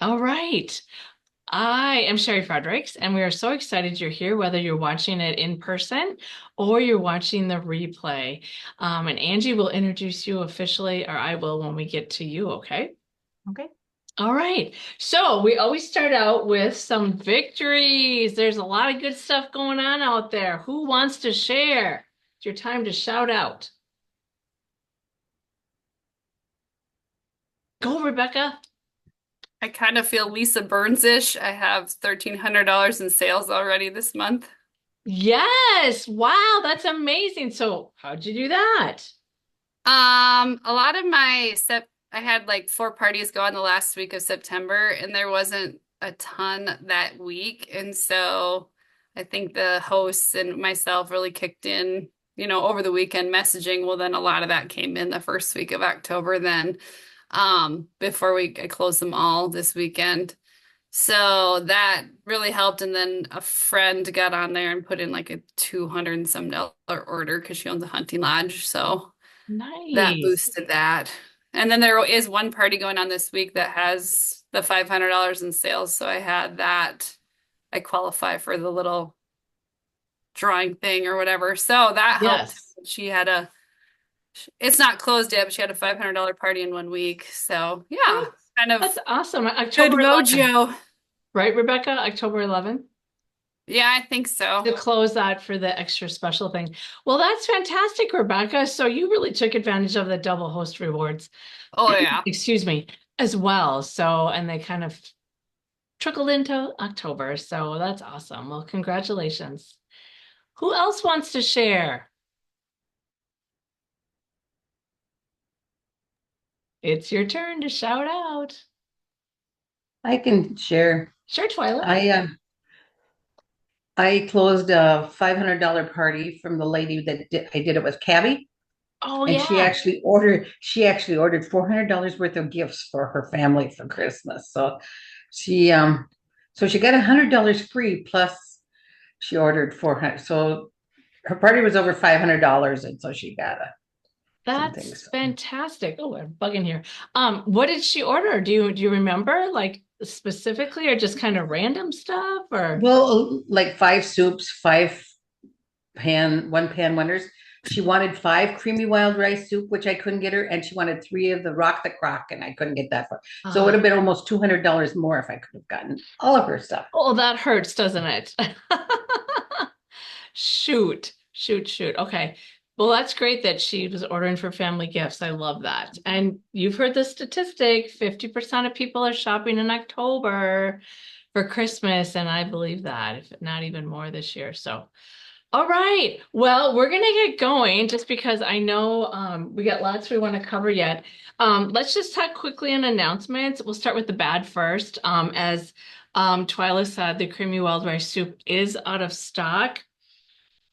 All right. I am Sherry Fredericks, and we are so excited you're here, whether you're watching it in person or you're watching the replay. And Angie will introduce you officially, or I will when we get to you, okay? Okay. All right. So we always start out with some victories. There's a lot of good stuff going on out there. Who wants to share? It's your time to shout out. Go, Rebecca. I kind of feel Lisa Burns-ish. I have $1,300 in sales already this month. Yes. Wow, that's amazing. So how'd you do that? A lot of I had like 4 parties go on the last week of September, and there wasn't a ton that week. And so I think the hosts and myself really kicked in, over the weekend messaging. Well, then a lot of that came in the first week of October then, before I closed them all this weekend. So that really helped. And then a friend got on there and put in like a 200 and some dollar order because she owns a hunting lodge. So that Nice. boosted that. And then there is one party going on this week that has the $500 in sales. So I had that. I qualify for the little drawing thing or whatever. So that helped. Yes. It's not closed yet, but she had a $500 party in 1 week. So yeah, Oh, kind of that's awesome. good October 11th, mojo. right, Rebecca? October 11th Yeah, I think so. to close that for the extra special thing. Well, that's fantastic, Rebecca. So you really took advantage of the double host rewards, Oh yeah. excuse me, as well. So, and they kind of trickled into October. So that's awesome. Well, congratulations. Who else wants to share? It's your turn to shout out. I can share. Sure, Twyla. I closed a $500 party from the lady I did it with Cabby, Oh, and yeah. she actually ordered $400 worth of gifts for her family for Christmas. She um so she got $100 free plus she ordered 400. So her party was over $500, and so she got some That's things. fantastic. Oh, I'm bugging here. What did she order? Do you remember like specifically or just kind of random stuff or Well, like 5 soups, one pan wonders. She wanted 5 creamy wild rice soup, which I couldn't get her, and she wanted 3 of the Rock the Crock, and I couldn't get that for her. So it would have ah, been almost $200 more if I could have gotten all of her stuff. oh, that hurts, doesn't it? Shoot, shoot, shoot. Okay. Well, that's great that she was ordering for family gifts. I love that. And you've heard the statistic, 50% of people are shopping in October for Christmas, and I believe that, if not even more this year. So all right. Well, we're gonna get going just because I know we got lots we want to cover yet. Let's just talk quickly on announcements. We'll start with the bad first. As Twyla said, the creamy wild rice soup is out of stock.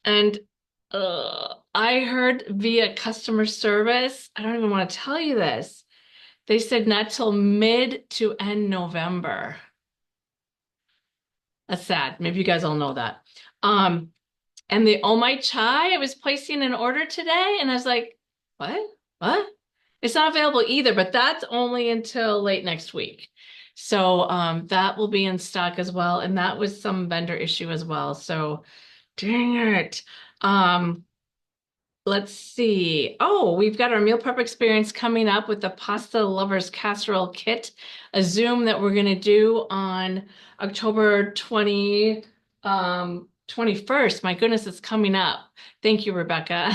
And I heard via customer service, I don't even want to tell you this. They said not till mid to end November. That's sad. Maybe you guys all know that. Um, And the Oh My Chai, I was placing an order today and I was like, what? What? It's not available either, but that's only until late next week. So that will be in stock as well. And that was some vendor issue as well. So dang it. Um, let's see. Oh, we've got our meal prep experience coming up with the Pasta Lovers Casserole Kit, a Zoom that we're going to do on October 21st. My goodness, it's coming up. Thank you, Rebecca.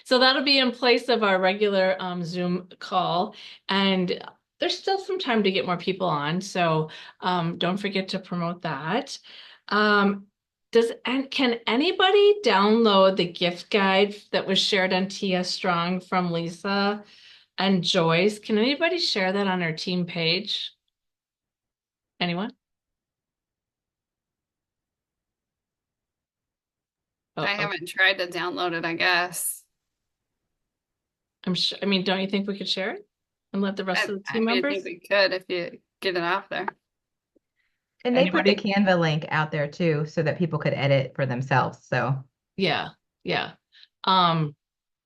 So that'll be in place of our regular Zoom call. And there's still some time to get more people on. So don't forget to promote that. Um, can anybody download the gift guide that was shared on TS Strong from Lisa and Joyce? Can anybody share that on our team page? Anyone? I Oh, okay. haven't tried to download it, I guess. I'm sure. I mean, don't you think we could share it and let the rest of the I team mean, I members? think we could if you get it off there. And they put the Anybody? Canva link out there too, so that people could edit for themselves. So Yeah, yeah. Um,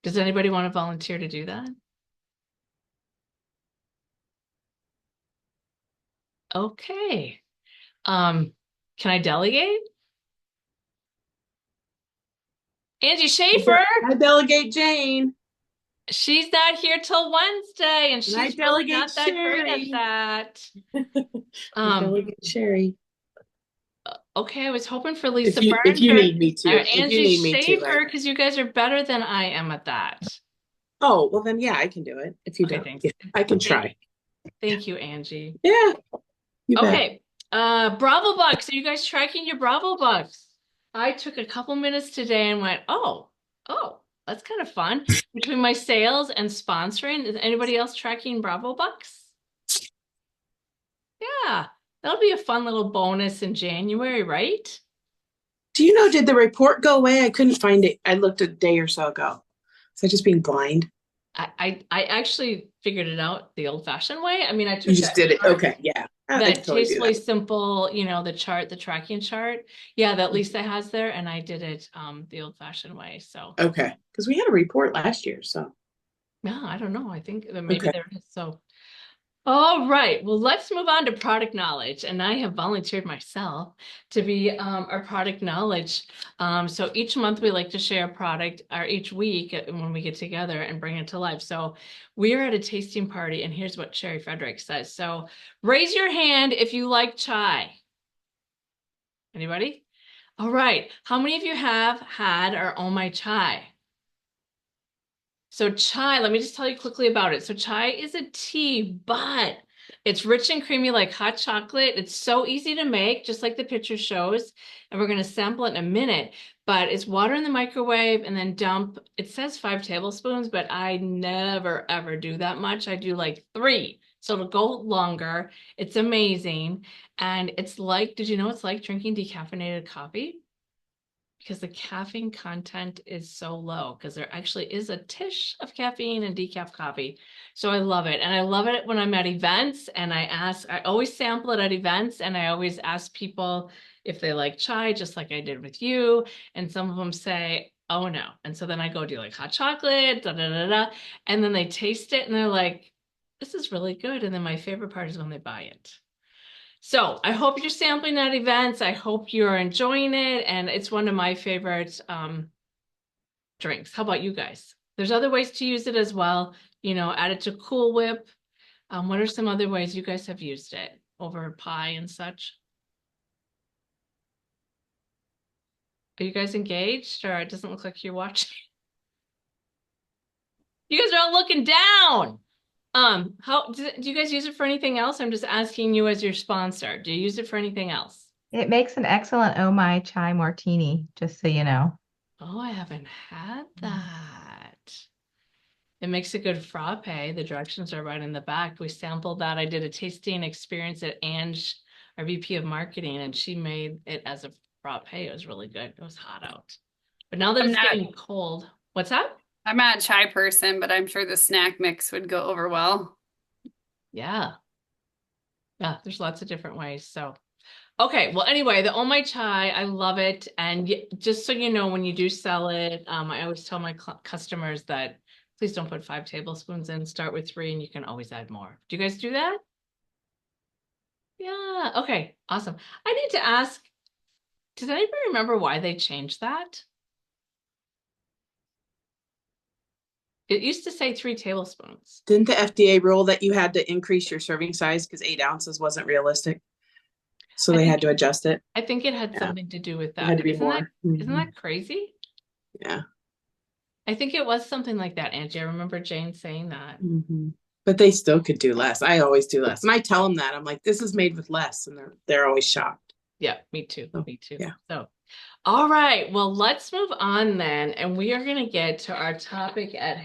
does anybody want to volunteer to do that? Okay. Can I delegate? Angie Schaefer, I delegate Jane. she's not here till Wednesday, and And I she's really delegate not that great at Sherry. that. I delegate Sherry. Okay, I was hoping for Lisa If you Barnes need me or to, if you Angie need me to, Schaefer, because you guys are better than I am at that. oh, well then, yeah, I can do it. If you Okay, don't, thanks. yeah, I can Thank, try. thank you, Angie. Yeah, you bet. Okay, Bravo Bucks. Are you guys tracking your Bravo Bucks? I took a couple minutes today and went, oh, that's kind of fun. Between my sales and sponsoring, is anybody else tracking Bravo Bucks? Yeah, that'll be a fun little bonus in January, right? Do you know, did the report go away? I couldn't find it. I looked a day or so ago. Is I just being blind? I actually figured it out the old-fashioned way. I mean, I You took just did it. Okay, yeah. I that could totally do tastefully that. simple, the chart, the tracking chart. Yeah, that Lisa has there, and I did it the old-fashioned way. So Okay, because we had a report last year, so yeah, I don't know. I think that maybe okay. there is. So all right, well, let's move on to product knowledge. And I have volunteered myself to be our product knowledge. So each month we like to share a product, or each week when we get together and bring it to life. So we are at a tasting party, and here's what Sherry Frederick says. So raise your hand if you like chai. Anybody? All right. How many of you have had our Oh My Chai? So chai, let me just tell you quickly about it. So chai is a tea, but it's rich and creamy like hot chocolate. It's so easy to make, just like the picture shows. And we're going to sample it in a minute. But it's water in the microwave and then dump, it says 5 tablespoons, but I never ever do that much. I do like 3. So it'll go longer. It's amazing. And it's like, did you know it's like drinking decaffeinated coffee? Because the caffeine content is so low, because there actually is a tish of caffeine in decaf coffee. So I love it. And I love it when I'm at events and I always sample it at events, and I always ask people if they like chai, just like I did with you. And some of them say, oh no. And so then I go, do you like hot chocolate? Da, da, da, da. And then they taste it and they're like, this is really good. And then my favorite part is when they buy it. So I hope you're sampling at events. I hope you're enjoying it. And it's one of my favorite drinks. How about you guys? There's other ways to use it as well. Add it to Cool Whip. What are some other ways you guys have used it over pie and such? Are you guys engaged, or it doesn't look like you're watching? You guys are all looking down. How do you guys use it for anything else? I'm just asking you as your sponsor. Do you use it for anything else? It makes an excellent Oh My Chai martini, just so you know. Oh, I haven't had that. It makes a good frappe. The directions are right in the back. We sampled that. I did a tasting experience at Angie, our VP of marketing, and she made it as a frappe. It was really good. It was hot out. But now that I'm it's not getting cold, what's that? I'm not a chai person, but I'm sure the snack mix would go over well. Yeah. Yeah, there's lots of different ways. So okay, well, anyway, the Oh My Chai, I love it. And just so you know, when you do sell it, I always tell my customers that please don't put 5 tablespoons in, start with 3, and you can always add more. Do you guys do that? Yeah, okay, awesome. I need to ask, does anybody remember why they changed that? It used to say 3 tablespoons. Didn't the FDA rule that you had to increase your serving size because 8 ounces wasn't realistic? So they had to adjust it. I think it had Yeah. something to do with It that. had to be Isn't more. isn't that crazy? Yeah. I think it was something like that, Angie. I remember Jane saying that. But they still could do less. I always do less. And I tell them that. I'm like, this is made with less. And they're always shocked. Yeah, me too. Oh, Me too. yeah. So, all right. Well, let's move on then. And we are going to get to our topic at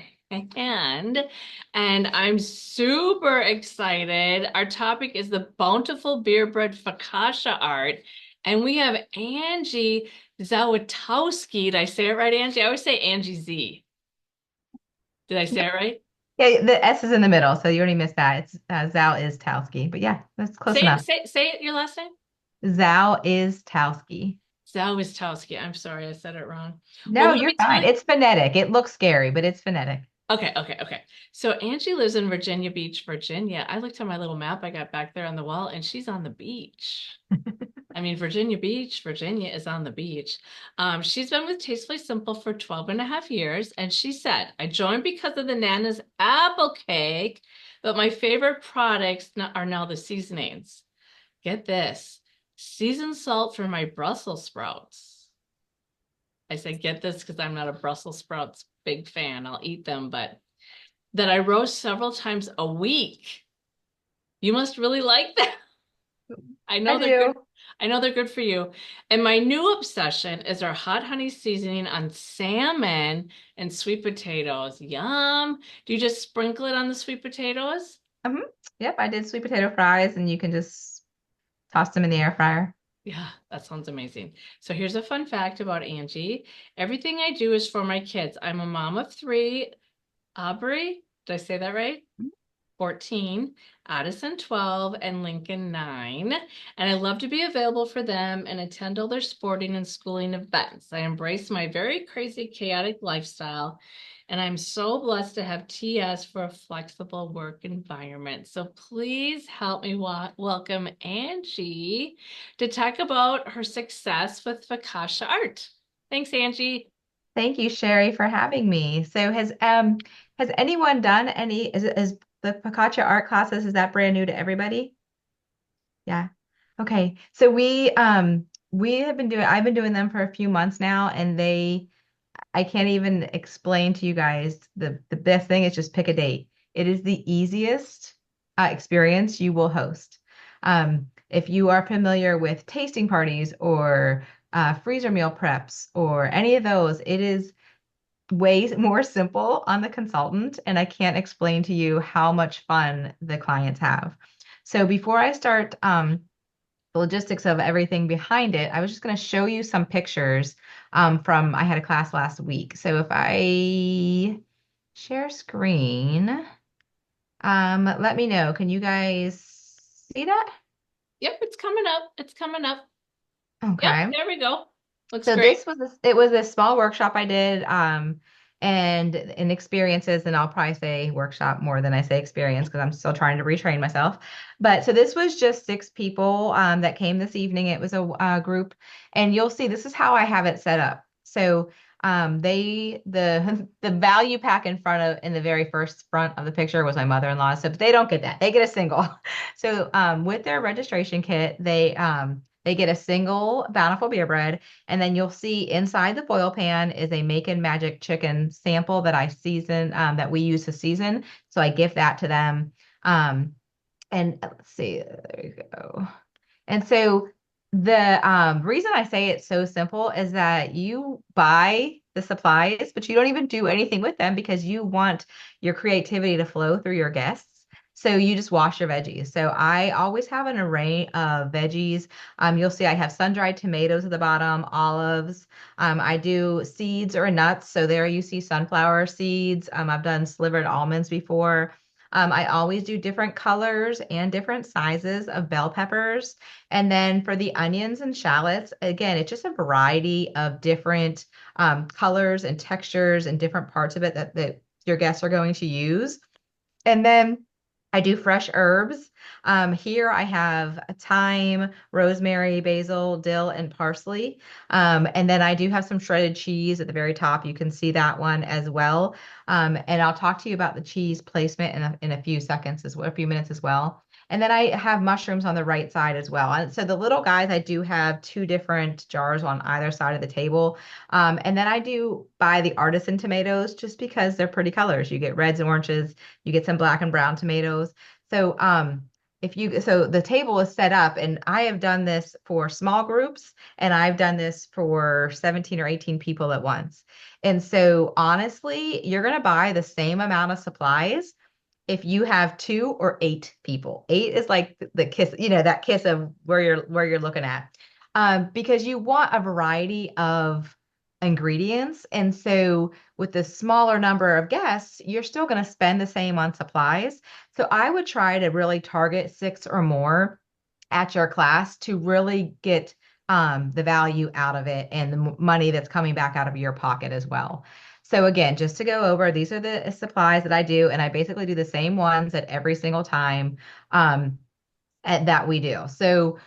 hand. And I'm super excited. Our topic is the bountiful beer bread focaccia art. And we have Angie Zawistowski. Did I say it right, Angie? I always say Angie Z. Did I say it right? Yeah, the S is in the middle, so you already missed that. It's Zawistowski, but yeah, that's close Say enough. it, your last name? Zawistowski. Zawistowski. I'm sorry, I said it wrong. No, Well, let you're me tell fine. you. It's phonetic. It looks scary, but it's phonetic. Okay. So Angie lives in Virginia Beach, Virginia. I looked at my little map I got back there on the wall, and she's on the beach. I mean, Virginia Beach, Virginia is on the beach. She's been with Tastefully Simple for 12 and a half years, and she said, I joined because of the Nana's apple cake, but my favorite products are now the seasonings. Get this, seasoned salt for my Brussels sprouts. I said, get this because I'm not a Brussels sprouts big fan. I'll eat them, but that I roast several times a week. You must really like that. I know I they're do. good. I know they're good for you. And my new obsession is our hot honey seasoning on salmon and sweet potatoes. Yum. Do you just sprinkle it on the sweet potatoes? Mhm. Yep, I did sweet potato fries, and you can just toss them in the air fryer. Yeah, that sounds amazing. So here's a fun fact about Angie. Everything I do is for my kids. I'm a mom of three. Aubrey, did I say that right? 14, Addison 12, and Lincoln 9. And I love to be available for them and attend all their sporting and schooling events. I embrace my very crazy, chaotic lifestyle, and I'm so blessed to have TS for a flexible work environment. So please help me welcome Angie to talk about her success with Focaccia art. Thanks, Angie. Thank you, Sherry, for having me. So has anyone done any is the Focaccia art classes, is that brand new to everybody? Yeah. Okay. So we have been doing I've been doing them for a few months now, and I can't even explain to you guys, the best thing is just pick a date. It is the easiest experience you will host. If you are familiar with tasting parties or freezer meal preps or any of those, it is way more simple on the consultant, and I can't explain to you how much fun the clients have. So before I start the logistics of everything behind it, I was just going to show you some pictures from I had a class last week. So if I share screen, let me know. Can you guys see that? Yep, it's coming up. It's coming up. Yep, Okay. there we go. Looks So great. it was a small workshop I did, and in experiences, and I'll probably say workshop more than I say experience because I'm still trying to retrain myself. But so this was just 6 people that came this evening. It was a group, and you'll see this is how I have it set up. So the value pack in the very first front of the picture was my mother-in-law. So they don't get that. They get a single. So with their registration kit, they get a single Bountiful beer bread, and then you'll see inside the foil pan is a Macon Magic chicken sample that I season, that we use to season. So I give that to them. And let's see, there you go. And so the reason I say it's so simple is that you buy the supplies, but you don't even do anything with them because you want your creativity to flow through your guests. So you just wash your veggies. So I always have an array of veggies. You'll see I have sun-dried tomatoes at the bottom, olives. I do seeds or nuts. So there you see sunflower seeds. I've done slivered almonds before. I always do different colors and different sizes of bell peppers. And then for the onions and shallots, again, it's just a variety of different colors and textures and different parts of it that your guests are going to use. And then I do fresh herbs. Here I have thyme, rosemary, basil, dill, and parsley. And then I do have some shredded cheese at the very top. You can see that one as well. And I'll talk to you about the cheese placement in a few seconds as well, a few minutes as well. And then I have mushrooms on the right side as well. And so the little guys, I do have 2 different jars on either side of the table. And then I do buy the artisan tomatoes just because they're pretty colors. You get reds and oranges, you get some black and brown tomatoes. So so the table is set up, and I have done this for small groups, and I've done this for 17 or 18 people at once. And so honestly, you're going to buy the same amount of supplies if you have 2 or 8 people. 8 is like the kiss, that kiss of where you're looking at. Because you want a variety of ingredients. And so with the smaller number of guests, you're still going to spend the same on supplies. So I would try to really target 6 or more at your class to really get the value out of it and the money that's coming back out of your pocket as well. So again, just to go over, these are the supplies that I do, and I basically do the same ones at every single time that we do. So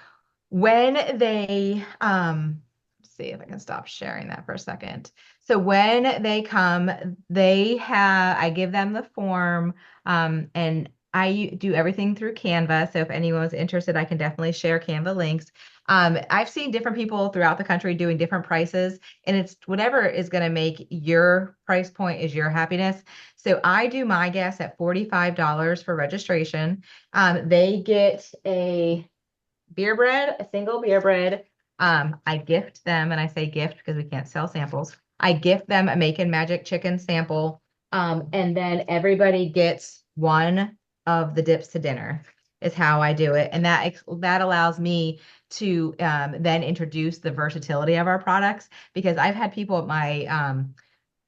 when they let's see if I can stop sharing that for a second. So when they come, I give them the form, and I do everything through Canva. So if anyone's interested, I can definitely share Canva links. I've seen different people throughout the country doing different prices, and it's whatever is going to make your price point is your happiness. So I do my guess at $45 for registration. They get a beer bread, a single beer bread. I gift them, and I say gift because we can't sell samples. I gift them a Macon Magic Chicken sample. And then everybody gets one of the dips to dinner is how I do it. And that allows me to then introduce the versatility of our products, because I've had people at my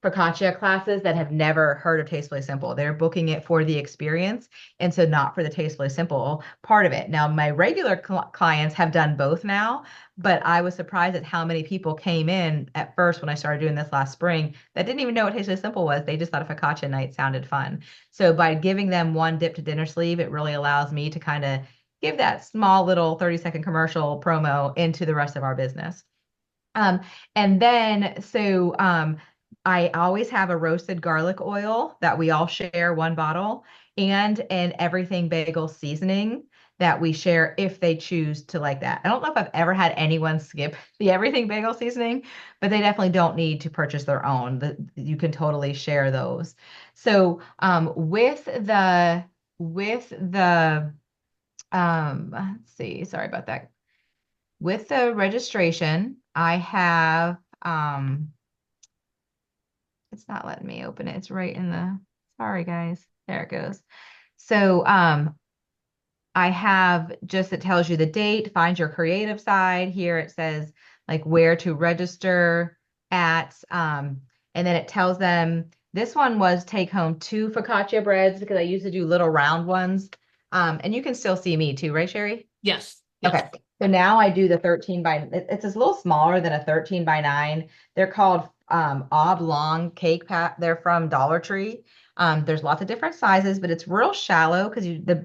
focaccia classes that have never heard of Tastefully Simple. They're booking it for the experience, and so not for the Tastefully Simple part of it. Now, my regular clients have done both now, but I was surprised at how many people came in at first when I started doing this last spring that didn't even know what Tastefully Simple was. They just thought a focaccia night sounded fun. So by giving them one dip to dinner sleeve, it really allows me to kind of give that small little 30-second commercial promo into the rest of our business. Um, and then so I always have a roasted garlic oil that we all share one bottle, and an everything bagel seasoning that we share if they choose to like that. I don't know if I've ever had anyone skip the everything bagel seasoning, but they definitely don't need to purchase their own. You can totally share those. So with the let's see, sorry about that. With the registration, I have it's not letting me open it. It's right in the, sorry guys. There it goes. So I have just, it tells you the date, find your creative side. Here it says like where to register at. And then it tells them this one was take home 2 focaccia breads, because I used to do little round ones. And you can still see me too, right, Sherry? Yes. Yes. Okay. So now I do the 13 by, it's a little smaller than a 13 by 9. They're called oblong cake pat. They're from Dollar Tree. There's lots of different sizes, but it's real shallow because the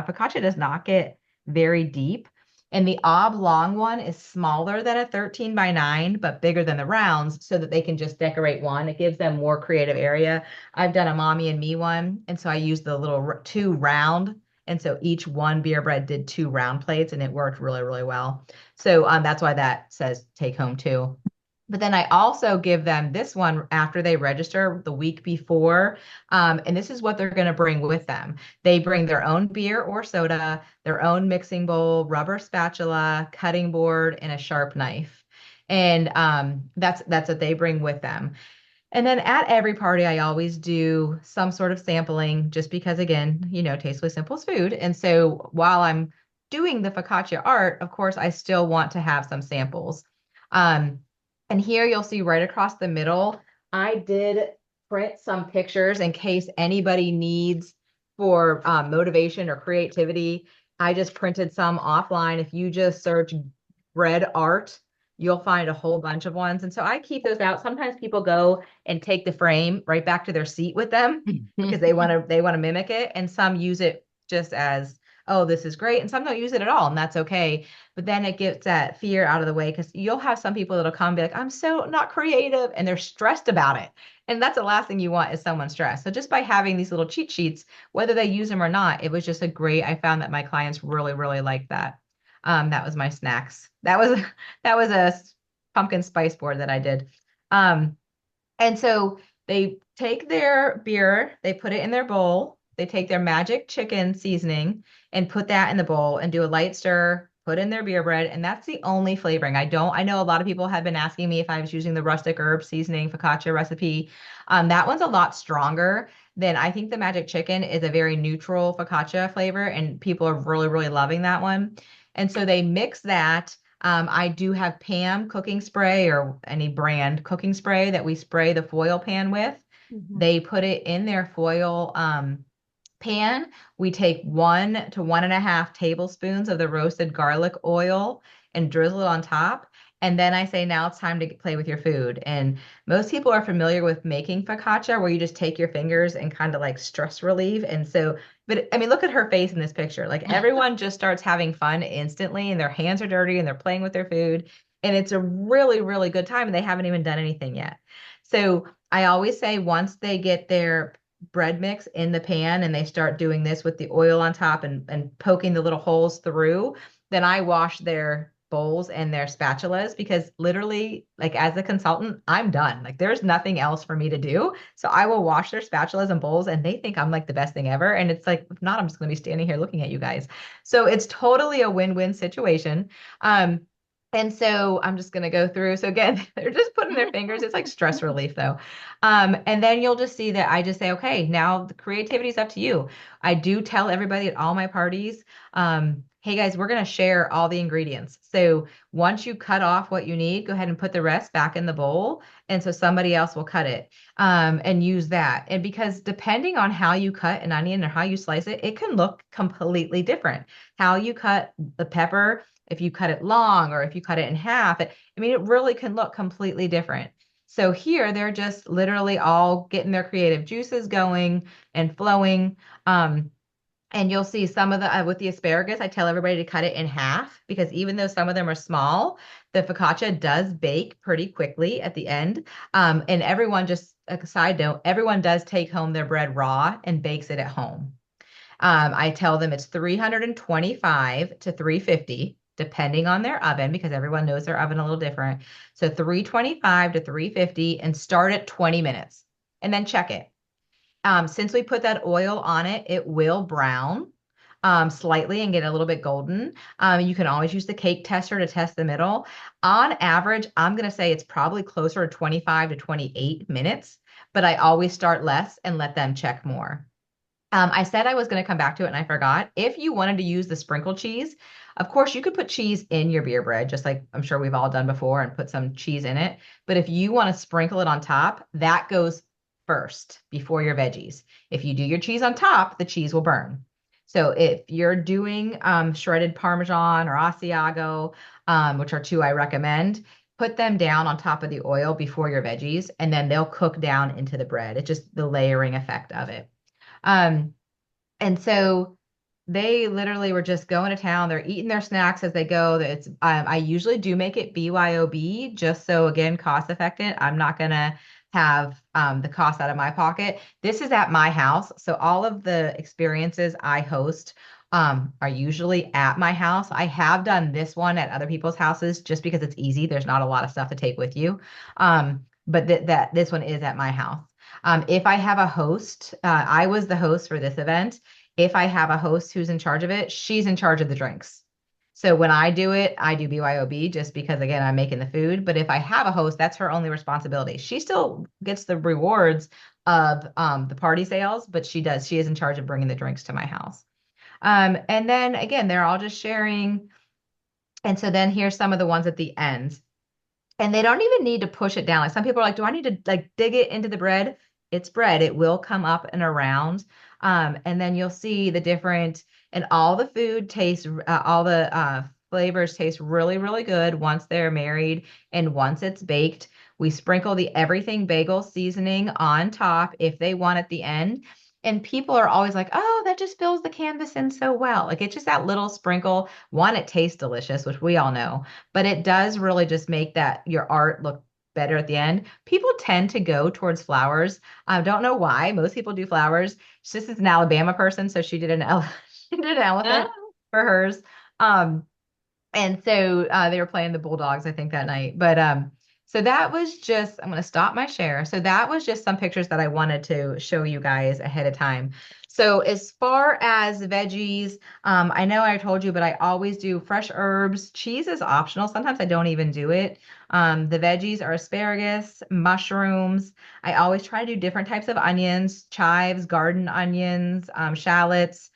focaccia does not get very deep. And the oblong one is smaller than a 13 by 9, but bigger than the rounds, so that they can just decorate one. It gives them more creative area. I've done a mommy and me one, and so I used the little 2 round. And so each one beer bread did 2 round plates, and it worked really, really well. So that's why that says take home 2. But then I also give them this one after they register the week before. And this is what they're going to bring with them. They bring their own beer or soda, their own mixing bowl, rubber spatula, cutting board, and a sharp knife. And that's what they bring with them. And then at every party, I always do some sort of sampling, just because, again, Tastefully Simple's food. And so while I'm doing the focaccia art, of course, I still want to have some samples. And here you'll see right across the middle, I did print some pictures in case anybody needs for motivation or creativity. I just printed some offline. If you just search bread art, you'll find a whole bunch of ones. And so I keep those out. Sometimes people go and take the frame right back to their seat with them because they want to mimic it. And some use it just as, oh, this is great. And some don't use it at all, and that's okay. But then it gets that fear out of the way, because you'll have some people that'll come and be like, I'm so not creative, and they're stressed about it. And that's the last thing you want, is someone stressed. So just by having these little cheat sheets, whether they use them or not, it was just I found that my clients really, really liked that. That was my snacks. That was a pumpkin spice board that I did. And so they take their beer, they put it in their bowl, they take their magic chicken seasoning and put that in the bowl and do a light stir, put in their beer bread, and that's the only flavoring. I know a lot of people have been asking me if I was using the rustic herb seasoning focaccia recipe. That one's a lot stronger than, I think the magic chicken is a very neutral focaccia flavor, and people are really, really loving that one. And so they mix that. I do have Pam cooking spray, or any brand cooking spray that we spray the foil pan with. They put it in their foil pan. We take 1 to 1.5 tablespoons of the roasted garlic oil and drizzle it on top. And then I say, now it's time to play with your food. And most people are familiar with making focaccia, where you just take your fingers and kind of like stress relieve. And so, but I mean, look at her face in this picture. Like everyone just starts having fun instantly, and their hands are dirty and they're playing with their food. And it's a really, really good time, and they haven't even done anything yet. So I always say, once they get their bread mix in the pan and they start doing this with the oil on top and poking the little holes through, then I wash their bowls and their spatulas, because literally, like as a consultant, I'm done. Like there's nothing else for me to do. So I will wash their spatulas and bowls, and they think I'm like the best thing ever. And it's like, if not, I'm just going to be standing here looking at you guys. So it's totally a win-win situation. And so I'm just going to go through. So again, they're just putting their fingers. It's like stress relief though. And then you'll just see that I just say, okay, now the creativity is up to you. I do tell everybody at all my parties, hey guys, we're going to share all the ingredients. So once you cut off what you need, go ahead and put the rest back in the bowl. And so somebody else will cut it and use that. And because depending on how you cut an onion or how you slice it, it can look completely different. How you cut the pepper, if you cut it long or if you cut it in half, I mean, it really can look completely different. So here they're just literally all getting their creative juices going and flowing. And you'll see some of the, with the asparagus, I tell everybody to cut it in half, because even though some of them are small, the focaccia does bake pretty quickly at the end. And everyone, just a side note, everyone does take home their bread raw and bakes it at home. I tell them it's 325 to 350, depending on their oven, because everyone knows their oven a little different. So 325 to 350, and start at 20 minutes and then check it. Since we put that oil on it, it will brown slightly and get a little bit golden. You can always use the cake tester to test the middle. On average, I'm going to say it's probably closer to 25 to 28 minutes, but I always start less and let them check more. I said I was going to come back to it and I forgot. If you wanted to use the sprinkled cheese, of course, you could put cheese in your beer bread, just like I'm sure we've all done before, and put some cheese in it. But if you want to sprinkle it on top, that goes first before your veggies. If you do your cheese on top, the cheese will burn. So if you're doing shredded Parmesan or Asiago, which are two I recommend, put them down on top of the oil before your veggies, and then they'll cook down into the bread. It's just the layering effect of it. And so they literally were just going to town. They're eating their snacks as they go. It's I usually do make it BYOB, just so again, cost effective. I'm not gonna have the cost out of my pocket. This is at my house, so all of the experiences I host are usually at my house. I have done this one at other people's houses just because it's easy. There's not a lot of stuff to take with you. But this one is at my house. If I have a host, I was the host for this event. If I have a host who's in charge of it, she's in charge of the drinks. So when I do it, I do BYOB just because, again, I'm making the food. But if I have a host, that's her only responsibility. She still gets the rewards of the party sales, but she is in charge of bringing the drinks to my house. And then again, they're all just sharing. And so then here's some of the ones at the end. And they don't even need to push it down. Like some people are like, do I need to like dig it into the bread? It's bread. It will come up and around. And then you'll see the different, and all the food tastes, all the flavors taste really, really good once they're married and once it's baked. We sprinkle the everything bagel seasoning on top if they want at the end. And people are always like, oh, that just fills the canvas in so well. Like it's just that little sprinkle. One, it tastes delicious, which we all know, but it does really just make that your art look better at the end. People tend to go towards flowers. I don't know why. Most people do flowers. She just is an Alabama person, so she did an she did an elephant for hers. And so they were playing the Bulldogs, I think, that night. But so that was just, I'm going to stop my share. So that was just some pictures that I wanted to show you guys ahead of time. So as far as veggies, I know I told you, but I always do fresh herbs. Cheese is optional. Sometimes I don't even do it. The veggies are asparagus, mushrooms. I always try to do different types of onions, chives, garden onions, shallots,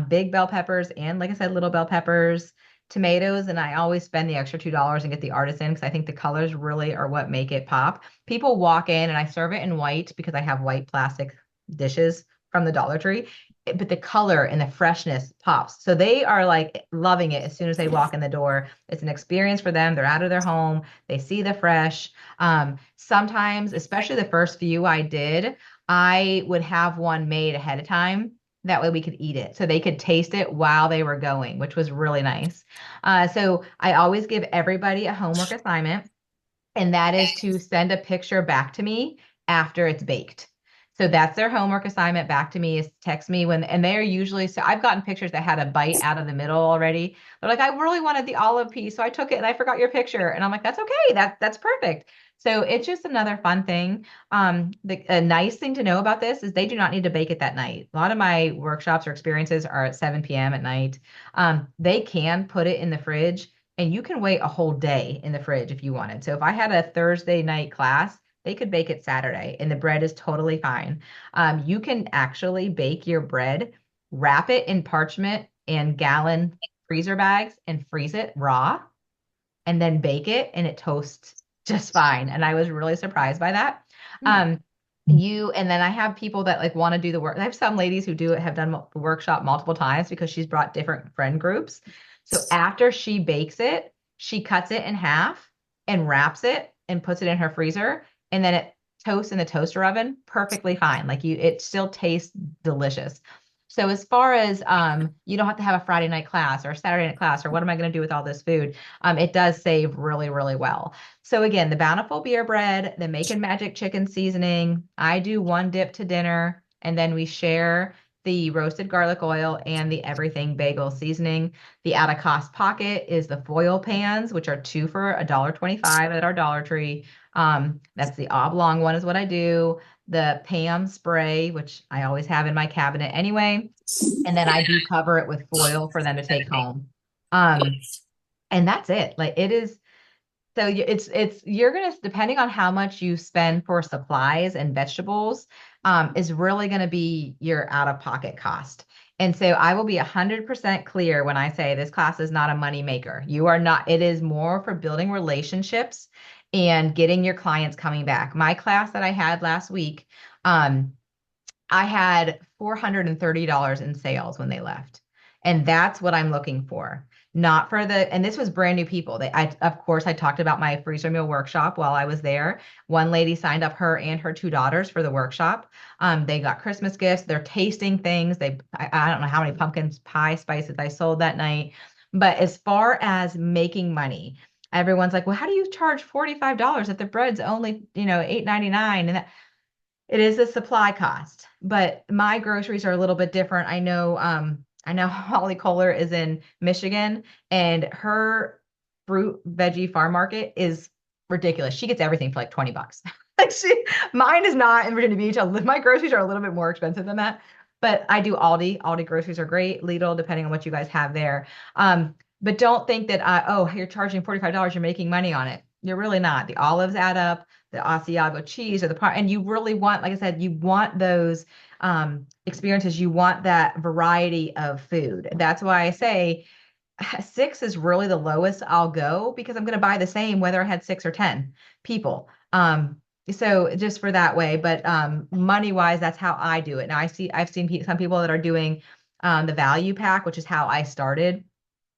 big bell peppers, and like I said, little bell peppers, tomatoes. And I always spend the extra $2 and get the artisan because I think the colors really are what make it pop. People walk in and I serve it in white because I have white plastic dishes from the Dollar Tree. but the color and the freshness pops. So they are like loving it as soon as they walk in the door. It's an experience for them. They're out of their home. They see the fresh. Sometimes, especially the first few I did, I would have one made ahead of time. That way we could eat it. So they could taste it while they were going, which was really nice. So I always give everybody a homework assignment, and that is to send a picture back to me after it's baked. So that's their homework assignment back to me, is text me when, and they're usually, so I've gotten pictures that had a bite out of the middle already. They're like, I really wanted the olive piece, so I took it and I forgot your picture. And I'm like, that's okay. That's perfect. So it's just another fun thing. A nice thing to know about this is they do not need to bake it that night. A lot of my workshops or experiences are at 7 p.m. at night. They can put it in the fridge, and you can wait a whole day in the fridge if you wanted. So if I had a Thursday night class, they could bake it Saturday, and the bread is totally fine. You can actually bake your bread, wrap it in parchment and gallon freezer bags, and freeze it raw, and then bake it, and it toasts just fine. And I was really surprised by that. And then I have people that like want to do the work. I have some ladies who do it, have done the workshop multiple times because she's brought different friend groups. So after she bakes it, she cuts it in half and wraps it and puts it in her freezer, and then it toasts in the toaster oven perfectly fine. Like it still tastes delicious. So as far as you don't have to have a Friday night class or a Saturday night class or what am I going to do with all this food? It does save really, really well. So again, the Bountiful Beer Bread, the Making Magic Chicken Seasoning. I do one dip to dinner, and then we share the roasted garlic oil and the everything bagel seasoning. The out of cost pocket is the foil pans, which are 2 for $1.25 at our Dollar Tree. That's the oblong one is what I do. The Pam spray, which I always have in my cabinet anyway. And then I do cover it with foil for them to take home. And that's it. Like it is. So you're gonna, depending on how much you spend for supplies and vegetables, is really gonna be your out-of-pocket cost. And so I will be 100% clear when I say this class is not a money maker. You are not. It is more for building relationships and getting your clients coming back. My class that I had last week, I had $430 in sales when they left. And that's what I'm looking for. Not for and this was brand new people. Of course, I talked about my freezer meal workshop while I was there. One lady signed up, her and her 2 daughters, for the workshop. They got Christmas gifts. They're tasting things. I don't know how many pumpkin pie spices I sold that night. But as far as making money, everyone's like, well, how do you charge $45 if the bread's only, $8.99? And that, it is a supply cost, but my groceries are a little bit different. I know Holly Kohler is in Michigan, and her fruit veggie farm market is ridiculous. She gets everything for like $20. Like mine is not in Virginia Beach. My groceries are a little bit more expensive than that, but I do Aldi. Aldi groceries are great. Lidl, depending on what you guys have there. But don't think that, oh, you're charging $45, you're making money on it. You're really not. The olives add up, the Asiago cheese, or and you really want, like I said, you want those experiences. You want that variety of food. That's why I say 6 is really the lowest I'll go, because I'm going to buy the same whether I had 6 or 10 people. So just for that way, but money wise, that's how I do it. Now I've seen some people that are doing the value pack, which is how I started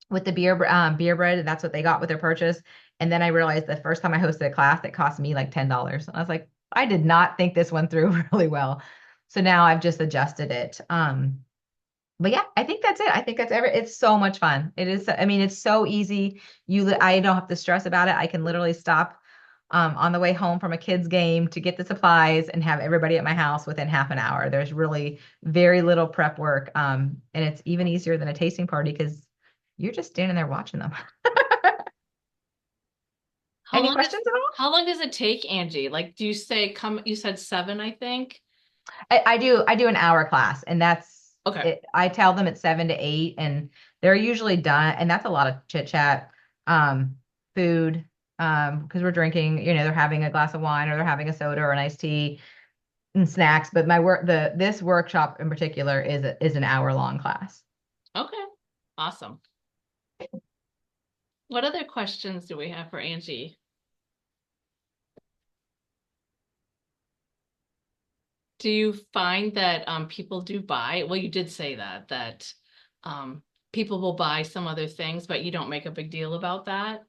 with the beer bread, and that's what they got with their purchase. And then I realized the first time I hosted a class that cost me like $10. I was like, I did not think this one through really well. So now I've just adjusted it. But yeah, I think that's it. I think it's so much fun. It is. I mean, it's so easy. I don't have to stress about it. I can literally stop on the way home from a kid's game to get the supplies and have everybody at my house within half an hour. There's really very little prep work. And it's even easier than a tasting party because you're just standing there watching them. Any questions at all? How long does it take, Angie? Like, do you say you said 7, I think? I do an hour class, and that's okay. I tell them it's 7 to 8, and they're usually done. And that's a lot of chit chat, food, because we're drinking, they're having a glass of wine or they're having a soda or an iced tea and snacks. But this workshop in particular is an hour-long class. Okay, awesome. What other questions do we have for Angie? do you find that people do buy? Well, you did say that people will buy some other things, but you don't make a big deal about that.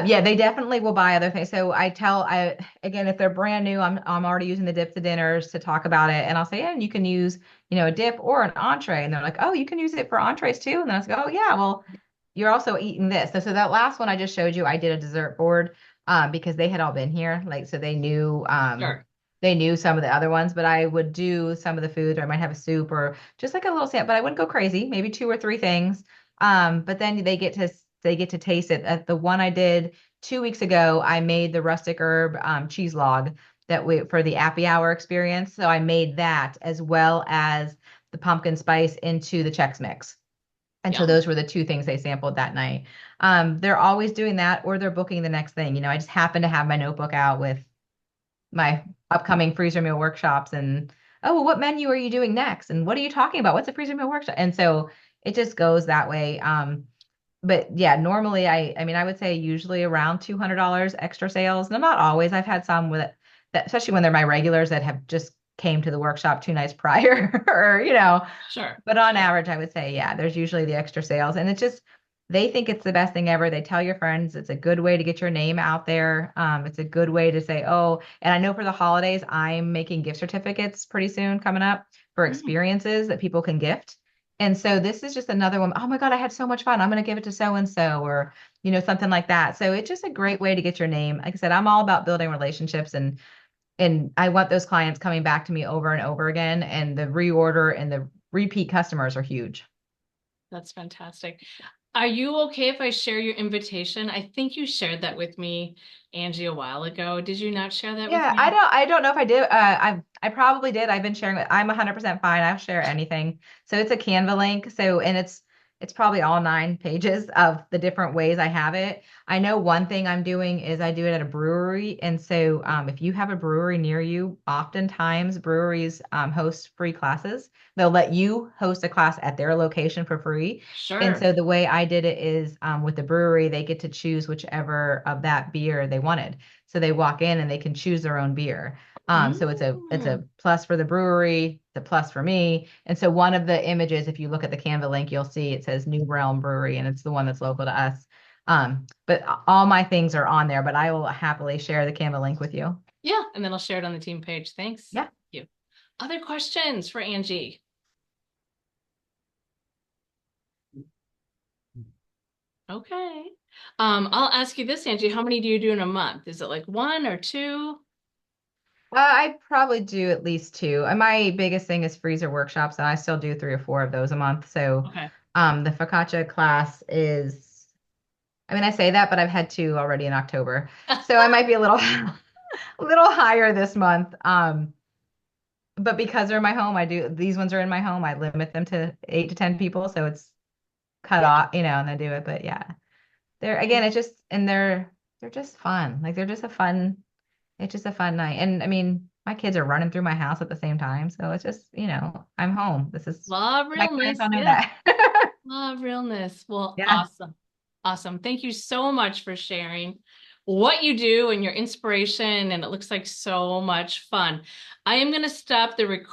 Yeah, they definitely will buy other things. So I again, if they're brand new, I'm already using the dip to dinners to talk about it, and I'll say, yeah, and you can use, a dip or an entree, and they're like, oh, you can use it for entrees too, and then I was like, oh yeah, well, you're also eating this. So that last one I just showed you, I did a dessert board, because they had all been here, like so Sure. they knew some of the other ones, but I would do some of the foods, or I might have a soup or just like a little sample, but I wouldn't go crazy, maybe two or three things. But then they get to taste it. At the one I did 2 weeks ago, I made the rustic herb cheese log that we for the happy hour experience. So I made that as well as the pumpkin spice into the Chex Mix. And so Yum. those were the two things they sampled that night. They're always doing that, or they're booking the next thing. I just happen to have my notebook out with my upcoming freezer meal workshops, and oh, well, what menu are you doing next? And what are you talking about? What's a freezer meal workshop? And so it just goes that way. But yeah, normally I mean, I would say usually around $200 extra sales. No, not always. I've had some with that, especially when they're my regulars that have just came to the workshop 2 nights prior, or Sure. but on Sure. average, I would say, yeah, there's usually the extra sales. And it's just, they think it's the best thing ever. They tell your friends it's a good way to get your name out there. It's a good way to say, oh, and I know for the holidays, I'm making gift certificates pretty soon coming up for Mm. experiences that people can gift. And so this is just another one. Oh my God, I had so much fun. I'm going to give it to so and so, or, something like that. So it's just a great way to get your name. Like I said, I'm all about building relationships, and I want those clients coming back to me over and over again. And the reorder and the repeat customers are huge. That's fantastic. Are you okay if I share your invitation? I think you shared that with me, Angie, a while ago. Did you not share that with Yeah, I me? don't I don't know if I did. I probably did. I've been sharing it. I'm 100% fine. I'll share anything. So it's a Canva link. So and it's probably all 9 pages of the different ways I have it. I know one thing I'm doing is I do it at a brewery. And so if you have a brewery near you, oftentimes breweries host free classes. They'll let you host a class at their location for free. And Sure. so the way I did it is with the brewery, they get to choose whichever of that beer they wanted. So they walk in and they can choose their own beer. So it's a Mm. plus for the brewery, the plus for me. And so one of the images, if you look at the Canva link, you'll see it says New Realm Brewery, and it's the one that's local to us. But all my things are on there, but I will happily share the Canva link with you. Yeah, and then I'll share it on the team page. Thanks. Yeah. Thank you. Other questions for Angie? Okay. I'll ask you this, Angie. How many do you do in a month? Is it like one or two? I probably do at least two. And my biggest thing is freezer workshops, and I still do 3 or 4 of those a month. So Okay. the focaccia class is, I mean, I say that, but I've had 2 already in October. So I might be a little a little higher this month. But because they're in my home, these ones are in my home. I limit them to 8 to 10 people, so it's cut Yeah. off, and then do it. But yeah, they're again, it's just and they're just fun. Like it's just a fun night. And I mean, my kids are running through my house at the same time, so it's just, I'm home. This is Law of my clients realness. don't know Yeah. that. Law of realness. Well, Yeah. awesome. Awesome. Thank you so much for sharing what you do and your inspiration. And it looks like so much fun. I am going to stop the recording.